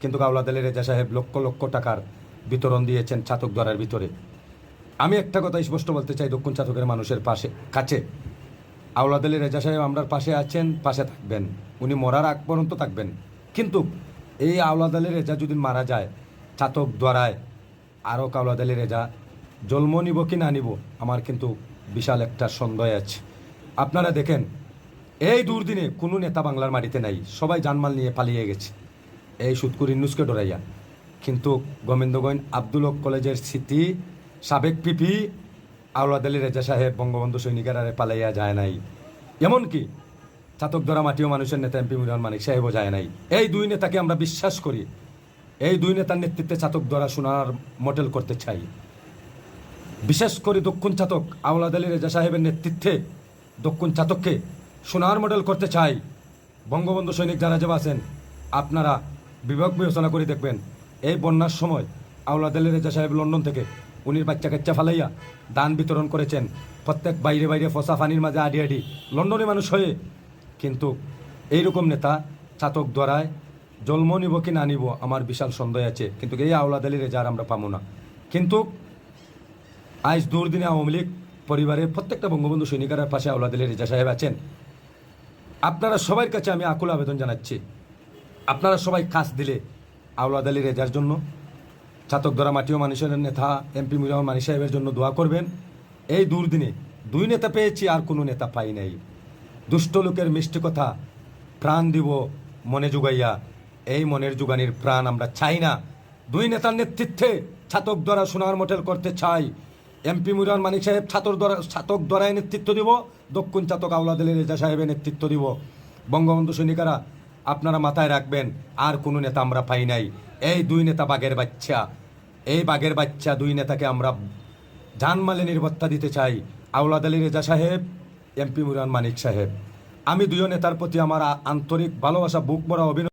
কিন্তু আওলাদ আলী রেজা সাহেব লক্ষ লক্ষ টাকার বিতরণ দিয়েছেন চাতকদ্বরার ভিতরে। আমি একটা কথা স্পষ্ট বলতে চাই, দক্ষিণ চাতকের মানুষের কাছে আওলাদ আলী রেজা সাহেব আমরার পাশে আছেন, পাশে থাকবেন, উনি মরার আগ পর্যন্ত থাকবেন। কিন্তু এই আওলাদ আলী রেজা যদি মারা যায়, চাতকদ্বরায় আরও আওলাদ আলী রেজা জন্ম নিব কি না নিব, আমার কিন্তু বিশাল একটা সন্দেহ আছে। আপনারা দেখেন, এই দুর্দিনে কোনো নেতা বাংলার মাটিতে নাই, সবাই জানমাল নিয়ে পালিয়ে গেছে এই সুৎকুর ইন্নুসকে ডরাইয়া। কিন্তু গোবিন্দগঞ্জ আব্দুল হক কলেজের স্মৃতি সাবেক পিপি আওলাদ আলী রেজা সাহেব বঙ্গবন্ধু সৈনিকের আরে পালাইয়া যায় নাই। এমনকি চাতকদ্বরা মাটিও মানুষের নেতা এমপি মুরান মানিক সাহেবও যায় নাই। এই দুই নেতাকে আমরা বিশ্বাস করি, এই দুই নেতার নেতৃত্বে চাতকদ্বরা সোনার মডেল করতে চাই। বিশেষ করে দক্ষিণ চাতক আওলাদ আলী রেজা সাহেবের নেতৃত্বে দক্ষিণ চাতককে সোনার মডেল করতে চাই। বঙ্গবন্ধু সৈনিক যারা যে আছেন, আপনারা বিভাগ বিবেচনা করে দেখবেন, এই বন্যার সময় আওলাদ আলী রেজা সাহেব লন্ডন থেকে উনির বাচ্চা কাচ্চা ফালাইয়া দান বিতরণ করেছেন প্রত্যেক বাইরে বাইরে ফসা ফানির মাঝে আডি আডি লন্ডনে মানুষ হয়ে। কিন্তু এইরকম নেতা চাতকদ্বরায় জন্ম নিব কি না নিব আমার বিশাল সন্দেহ আছে। কিন্তু এই আওলাদ আলী রেজা আর আমরা পাবো না। কিন্তু আজ দুর্দিনে আওয়ামী লীগ পরিবারের প্রত্যেকটা বঙ্গবন্ধু সৈনিকের পাশে আওলাদ আলী রেজা সাহেব আছেন। আপনারা সবার কাছে আমি আকুল আবেদন জানাচ্ছি, আপনারা সবাই কাজ দিলে আওলাদ আলী রেজার জন্য, চাতকদ্বরা মাটিও মানুষের নেতা এমপি মুরান মানিক সাহেবের জন্য দোয়া করবেন। এই দুর্দিনে দুই নেতা পেয়েছি, আর কোনো নেতা পাই নাই। দুষ্ট লোকের মিষ্টি কথা প্রাণ দিব মনে জুগাইয়া, এই মনের জুগানির প্রাণ আমরা চাই না। দুই নেতার নেতৃত্বে চাতকদ্বরা সোনার মডেল করতে চাই। এমপি মুরান মানিক সাহেব চাতকদ্বরায় নেতৃত্ব দিব, দক্ষিণ চাতক আওলাদ আলী রেজা সাহেবের নেতৃত্ব দিব। বঙ্গবন্ধু সৈনিকেরা আপনারা মাথায় রাখবেন, আর কোনো নেতা আমরা পাই নাই। এই দুই নেতা বাঘের বাচ্চা, এই বাঘের বাচ্চা দুই নেতাকে আমরা জানমালে নিরাপত্তা দিতে চাই, আওলাদ আলী রেজা সাহেব, এমপি মুরান মানিক সাহেব। আমি দুই নেতার প্রতি আমার আন্তরিক ভালোবাসা, বুক ভরা অভিনন্দন।